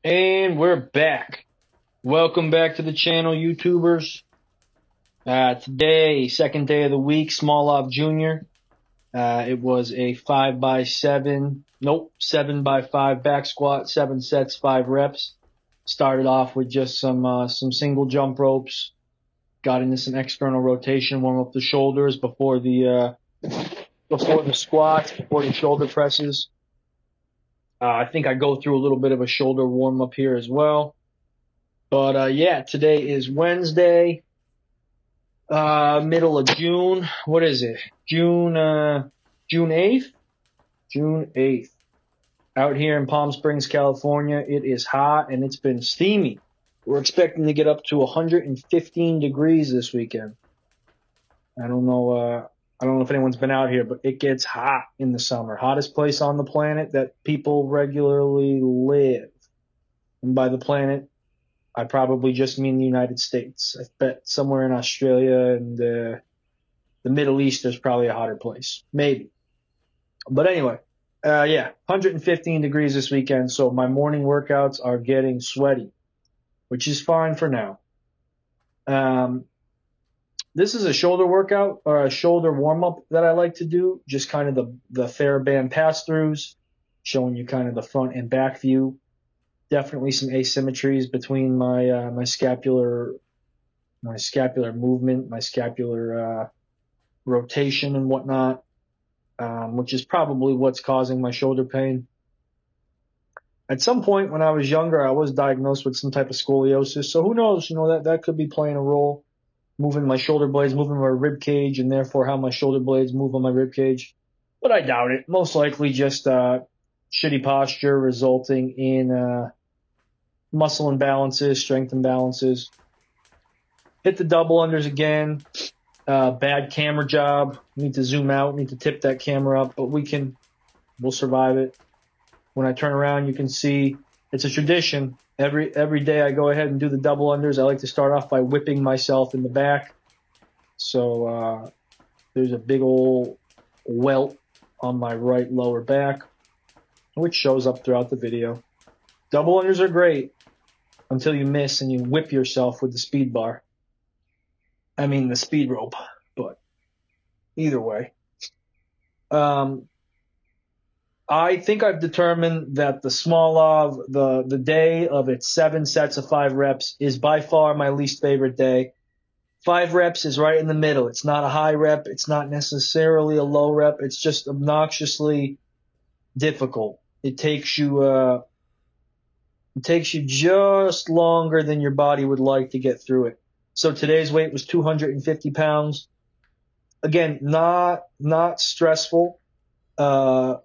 And we're back. Welcome back to the channel, YouTubers. Today, second day of the week, Smolov Jr. It was a 7x5 back squat, 7 sets, 5 reps. Started off with just some single jump ropes. Got into some external rotation, warm up the shoulders before the squats, before the shoulder presses. I think I go through a little bit of a shoulder warm up here as well. But yeah, today is Wednesday, middle of June. What is it? June 8th? June 8th. Out here in Palm Springs, California, it is hot and it's been steamy. We're expecting to get up to 115 degrees this weekend. I don't know if anyone's been out here, but it gets hot in the summer. Hottest place on the planet that people regularly live. And by the planet, I probably just mean the United States. I bet somewhere in Australia and the Middle East there's probably a hotter place. Maybe. But anyway, yeah, 115 degrees this weekend, so my morning workouts are getting sweaty, which is fine for now. This is a shoulder workout or a shoulder warm-up that I like to do, just kind of the TheraBand pass-throughs, showing you kind of the front and back view. Definitely some asymmetries between my scapular movement, my scapular rotation and whatnot, which is probably what's causing my shoulder pain. At some point when I was younger, I was diagnosed with some type of scoliosis, so who knows? That could be playing a role, moving my shoulder blades, moving my rib cage, and therefore how my shoulder blades move on my rib cage. But I doubt it. Most likely just shitty posture resulting in muscle imbalances, strength imbalances. Hit the double unders again. Bad camera job. Need to zoom out. Need to tip that camera up, but we'll survive it. When I turn around, you can see it's a tradition. Every day I go ahead and do the double unders. I like to start off by whipping myself in the back. So there's a big old welt on my right lower back, which shows up throughout the video. Double unders are great until you miss and you whip yourself with the speed bar. I mean the speed rope, but either way. I think I've determined that the Smolov, the day of its 7 sets of 5 reps is by far my least favorite day. 5 reps is right in the middle. It's not a high rep. It's not necessarily a low rep. It's just obnoxiously difficult. It takes you just longer than your body would like to get through it. So today's weight was 250 pounds. Again, not stressful on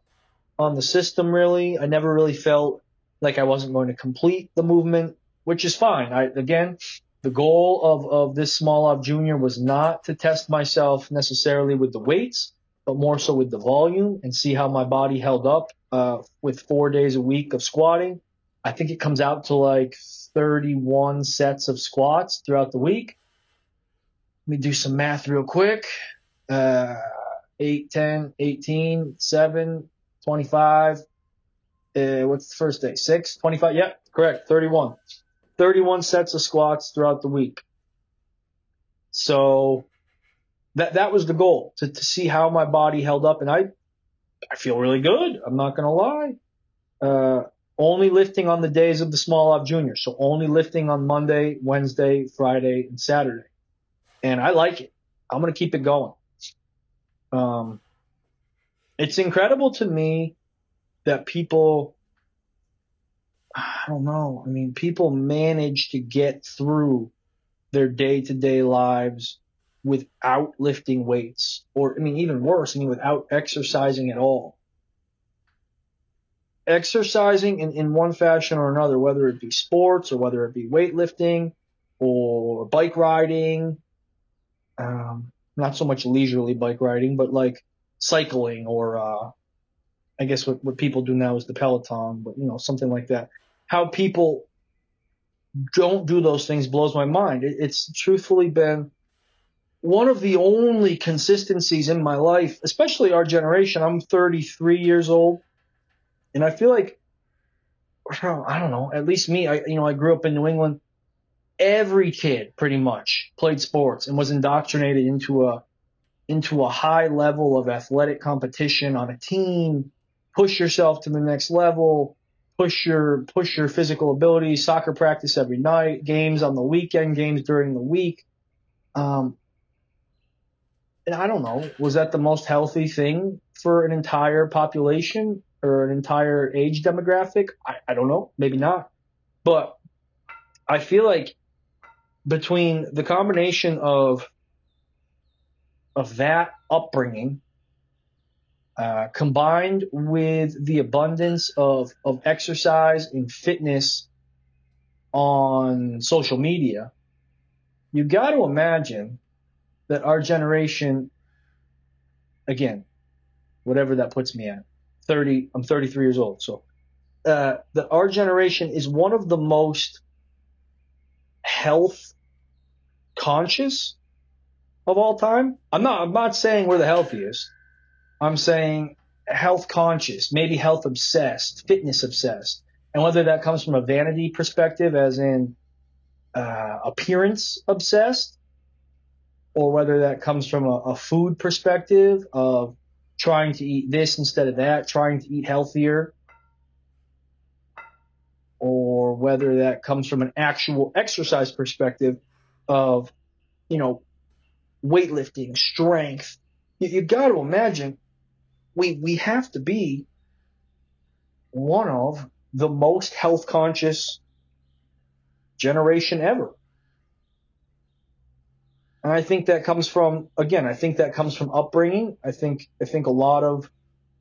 the system, really. I never really felt like I wasn't going to complete the movement, which is fine. Again, the goal of this Smolov Jr. was not to test myself necessarily with the weights, but more so with the volume and see how my body held up with 4 days a week of squatting. I think it comes out to like 31 sets of squats throughout the week. Let me do some math real quick. 8, 10, 18, 7, 25. What's the first day? 6, 25. Yeah, correct. 31. 31 sets of squats throughout the week. So that was the goal, to see how my body held up. And I feel really good. I'm not going to lie. Only lifting on the days of the Smolov Jr. So only lifting on Monday, Wednesday, Friday, and Saturday. And I like it. I'm going to keep it going. It's incredible to me that people, I don't know, people manage to get through their day-to-day lives without lifting weights, or even worse, without exercising at all. Exercising in one fashion or another, whether it be sports or whether it be weightlifting or bike riding, not so much leisurely bike riding, but like cycling or I guess what people do now is the Peloton, but something like that. How people don't do those things blows my mind. It's truthfully been one of the only consistencies in my life, especially our generation. I'm 33 years old, and I feel like I don't know, at least me, I grew up in New England. Every kid pretty much played sports and was indoctrinated into a high level of athletic competition on a team, push yourself to the next level, push your physical abilities, soccer practice every night, games on the weekend, games during the week. Um, and I don't know, was that the most healthy thing for an entire population or an entire age demographic? I don't know, maybe not. But I feel like between the combination of that upbringing, combined with the abundance of exercise and fitness on social media, you got to imagine that our generation, again, whatever that puts me at, I'm 33 years old, so that our generation is one of the most health conscious of all time. I'm not saying we're the healthiest. I'm saying health conscious, maybe health obsessed, fitness obsessed. And whether that comes from a vanity perspective, as in appearance obsessed, or whether that comes from a food perspective of trying to eat this instead of that, trying to eat healthier, or whether that comes from an actual exercise perspective of, you know, weightlifting, strength. You got to imagine we have to be one of the most health conscious generation ever. And I think that comes from, again, I think that comes from upbringing. I think a lot of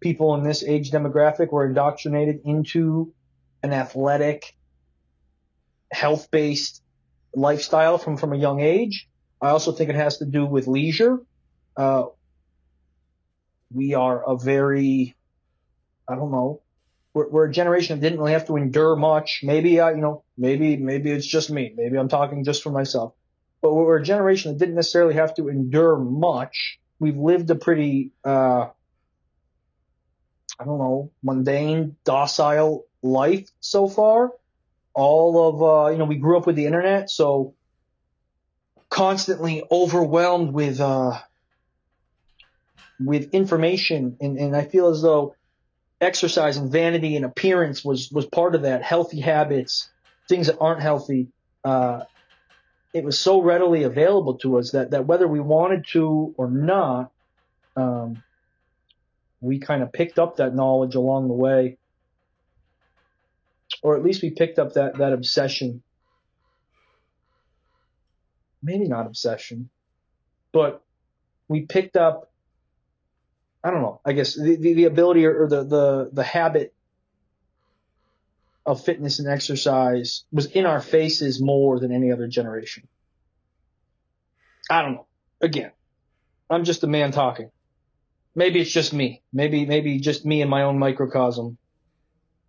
people in this age demographic were indoctrinated into an athletic, health-based lifestyle from a young age. I also think it has to do with leisure. We are a very, I don't know, we're a generation that didn't really have to endure much. Maybe maybe it's just me. Maybe I'm talking just for myself. But we're a generation that didn't necessarily have to endure much. We've lived a pretty, I don't know, mundane, docile life so far. All of, we grew up with the internet, so constantly overwhelmed with information. And I feel as though exercise and vanity and appearance was part of that. Healthy habits, things that aren't healthy. It was so readily available to us that whether we wanted to or not, we kind of picked up that knowledge along the way, or at least we picked up that obsession. Maybe not obsession, but we picked up, I don't know, I guess the ability or the habit of fitness and exercise was in our faces more than any other generation. I don't know. Again, I'm just a man talking. Maybe it's just me. Maybe just me in my own microcosm.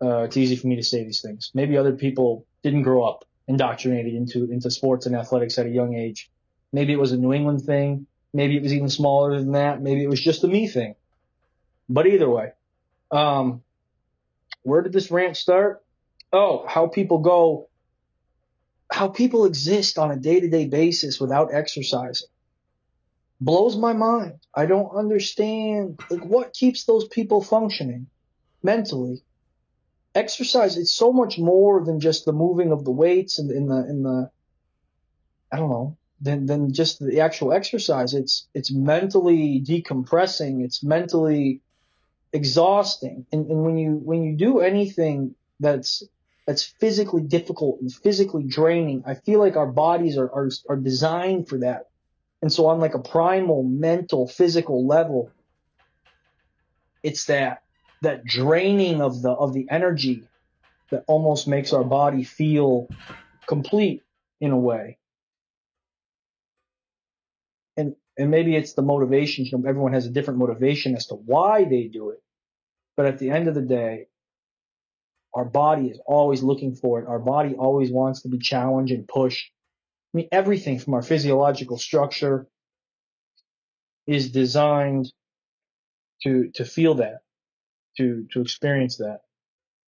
It's easy for me to say these things. Maybe other people didn't grow up indoctrinated into sports and athletics at a young age. Maybe it was a New England thing. Maybe it was even smaller than that. Maybe it was just a me thing. But either way, where did this rant start? Oh, how people exist on a day-to-day basis without exercising. Blows my mind. I don't understand. Like, what keeps those people functioning mentally? Exercise, it's so much more than just the moving of the weights and in the I don't know, than just the actual exercise. It's mentally decompressing, it's mentally exhausting. And when you do anything that's physically difficult and physically draining, I feel like our bodies are designed for that. And so on like a primal mental physical level, it's that draining of the energy that almost makes our body feel complete in a way. And maybe it's the motivation. Everyone has a different motivation as to why they do it. But at the end of the day, our body is always looking for it. Our body always wants to be challenged and pushed. I mean, everything from our physiological structure is designed to feel that, to experience that.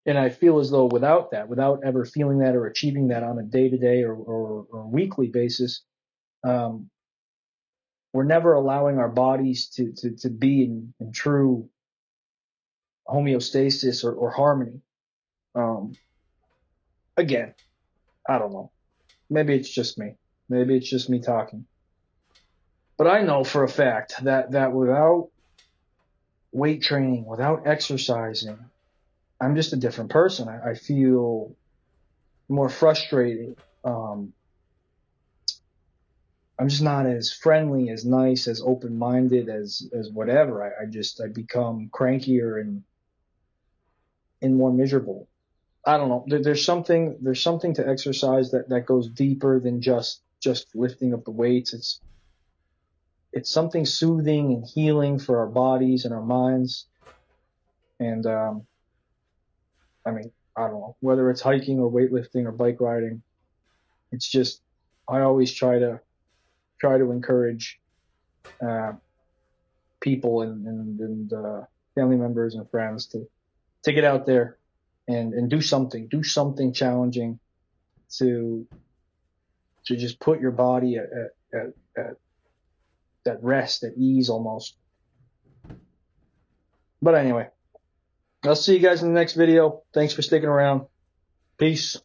And I feel as though without that, without ever feeling that or achieving that on a day-to-day or weekly basis, um, we're never allowing our bodies to be in true homeostasis or harmony. Um, Again, I don't know. Maybe it's just me. Maybe it's just me talking. But I know for a fact that without weight training, without exercising, I'm just a different person. I feel more frustrated. Um, I'm just not as friendly, as nice, as open-minded as whatever. I become crankier and more miserable. I don't know. There's something to exercise that goes deeper than just lifting up the weights. It's something soothing and healing for our bodies and our minds. And I mean, I don't know whether it's hiking or weightlifting or bike riding. It's just I always try to encourage uh, people and family members and friends to get out there and do something challenging to just put your body at rest, at ease almost. But anyway, I'll see you guys in the next video. Thanks for sticking around. Peace.